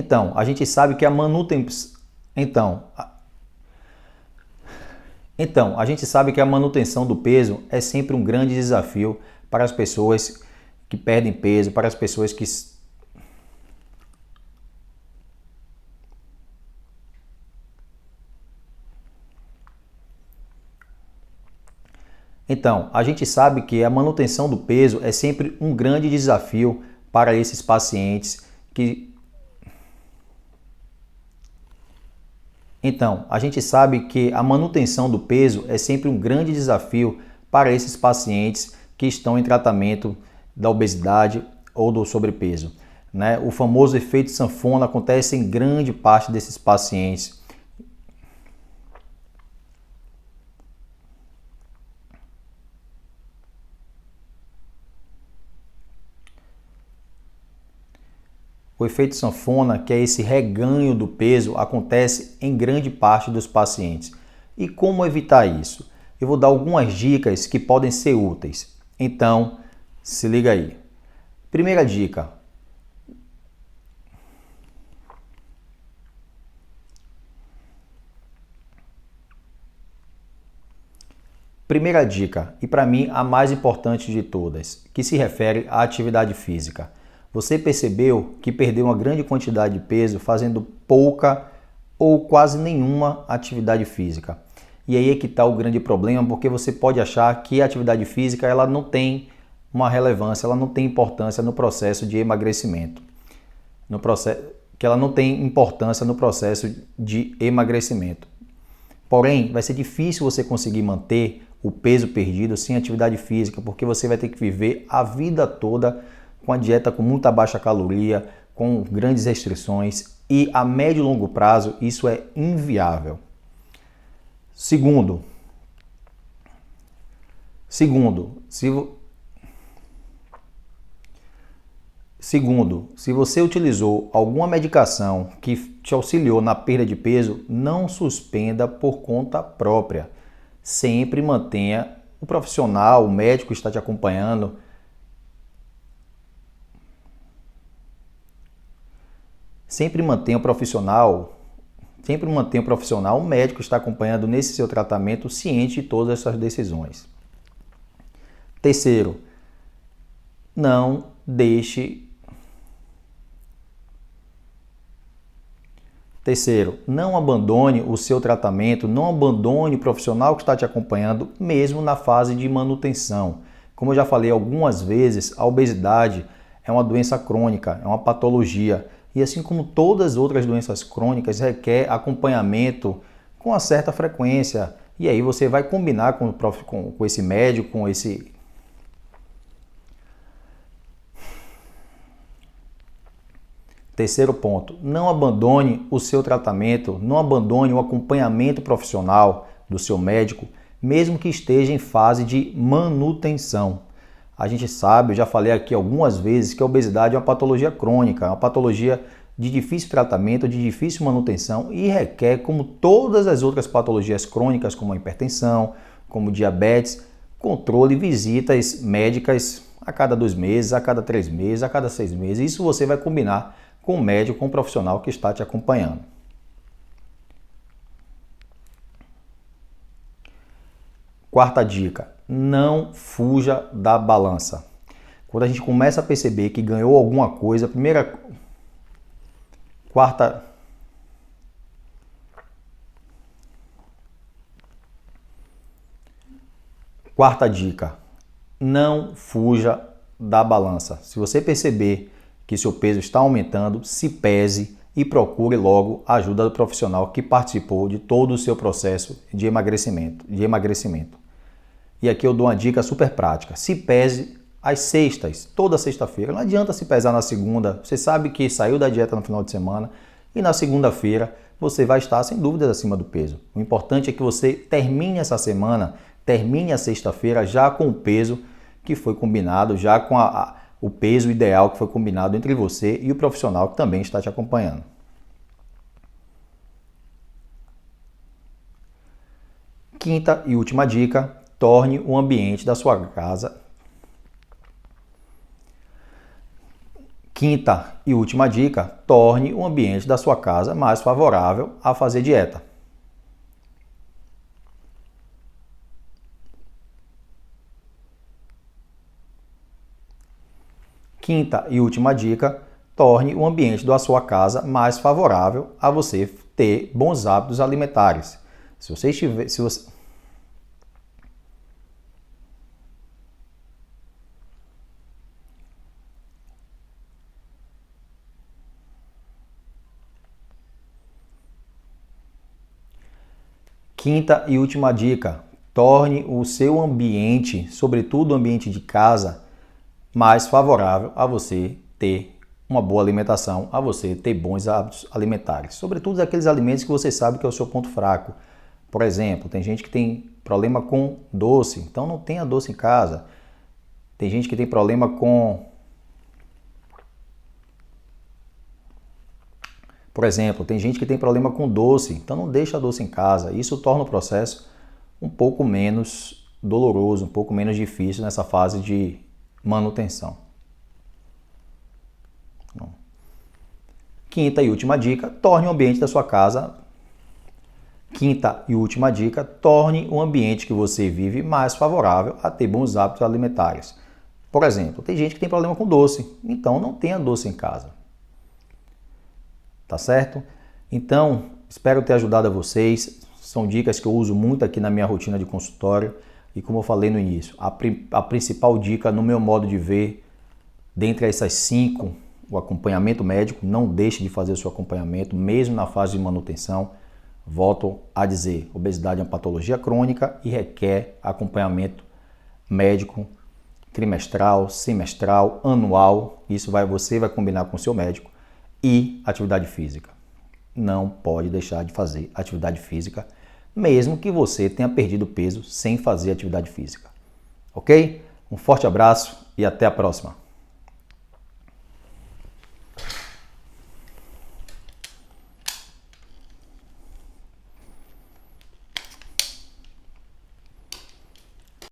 Então, a gente sabe que a manutenção. Então, a gente sabe que a manutenção do peso é sempre um grande desafio para as pessoas que perdem peso, para as pessoas que. Então, a gente sabe que a manutenção do peso é sempre um grande desafio para esses pacientes que. Então, a gente sabe que a manutenção do peso é sempre um grande desafio para esses pacientes que estão em tratamento da obesidade ou do sobrepeso, né? O famoso efeito sanfona acontece em grande parte desses pacientes. O efeito sanfona, que é esse reganho do peso, acontece em grande parte dos pacientes. E como evitar isso? Eu vou dar algumas dicas que podem ser úteis. Então, se liga aí. Primeira dica. Primeira dica, e para mim a mais importante de todas, que se refere à atividade física. Você percebeu que perdeu uma grande quantidade de peso fazendo pouca ou quase nenhuma atividade física. E aí é que está o grande problema, porque você pode achar que a atividade física ela não tem uma relevância, ela não tem importância no processo de emagrecimento. Que ela não tem importância no processo de emagrecimento. Porém, vai ser difícil você conseguir manter o peso perdido sem atividade física, porque você vai ter que viver a vida toda com a dieta com muita baixa caloria, com grandes restrições e a médio e longo prazo isso é inviável. Segundo, se você utilizou alguma medicação que te auxiliou na perda de peso, não suspenda por conta própria. Sempre mantenha o profissional, o médico que está te acompanhando. Sempre mantenha o profissional, o médico que está acompanhando nesse seu tratamento ciente de todas essas decisões. Terceiro, não abandone o seu tratamento, não abandone o profissional que está te acompanhando, mesmo na fase de manutenção. Como eu já falei algumas vezes, a obesidade é uma doença crônica, é uma patologia. E assim como todas as outras doenças crônicas, requer acompanhamento com uma certa frequência. E aí você vai combinar com esse médico, com esse... Terceiro ponto, não abandone o seu tratamento, não abandone o acompanhamento profissional do seu médico, mesmo que esteja em fase de manutenção. A gente sabe, eu já falei aqui algumas vezes, que a obesidade é uma patologia crônica, é uma patologia de difícil tratamento, de difícil manutenção e requer, como todas as outras patologias crônicas, como a hipertensão, como diabetes, controle e visitas médicas a cada 2 meses, a cada 3 meses, a cada 6 meses. Isso você vai combinar com o médico, com o profissional que está te acompanhando. Quarta dica, não fuja da balança. Quando a gente começa a perceber que ganhou alguma coisa, Quarta dica, não fuja da balança. Se você perceber que seu peso está aumentando, se pese e procure logo a ajuda do profissional que participou de todo o seu processo de emagrecimento. E aqui eu dou uma dica super prática. Se pese às sextas, toda sexta-feira. Não adianta se pesar na segunda. Você sabe que saiu da dieta no final de semana e na segunda-feira você vai estar sem dúvidas acima do peso. O importante é que você termine essa semana, termine a sexta-feira já com o peso que foi combinado, já com o peso ideal que foi combinado entre você e o profissional que também está te acompanhando. Quinta e última dica, torne o ambiente da sua casa Quinta e última dica, torne o ambiente da sua casa mais favorável a fazer dieta. Quinta e última dica, torne o ambiente da sua casa mais favorável a você ter bons hábitos alimentares. Se você estiver, se você... Quinta e última dica, torne o seu ambiente, sobretudo o ambiente de casa, mais favorável a você ter uma boa alimentação, a você ter bons hábitos alimentares. Sobretudo aqueles alimentos que você sabe que é o seu ponto fraco. Por exemplo, tem gente que tem problema com doce, então não tenha doce em casa. Tem gente que tem problema com... Por exemplo, tem gente que tem problema com doce, então não deixa doce em casa. Isso torna o processo um pouco menos doloroso, um pouco menos difícil nessa fase de manutenção. Quinta e última dica, torne o ambiente da sua casa. Quinta e última dica, torne o ambiente que você vive mais favorável a ter bons hábitos alimentares. Por exemplo, tem gente que tem problema com doce, então não tenha doce em casa. Tá certo? Então, espero ter ajudado a vocês. São dicas que eu uso muito aqui na minha rotina de consultório. E como eu falei no início, a principal dica no meu modo de ver, dentre essas 5, o acompanhamento médico, não deixe de fazer o seu acompanhamento, mesmo na fase de manutenção. Volto a dizer, obesidade é uma patologia crônica e requer acompanhamento médico trimestral, semestral, anual. Isso você vai combinar com o seu médico. E atividade física. Não pode deixar de fazer atividade física, mesmo que você tenha perdido peso sem fazer atividade física. Ok? Um forte abraço e até a próxima.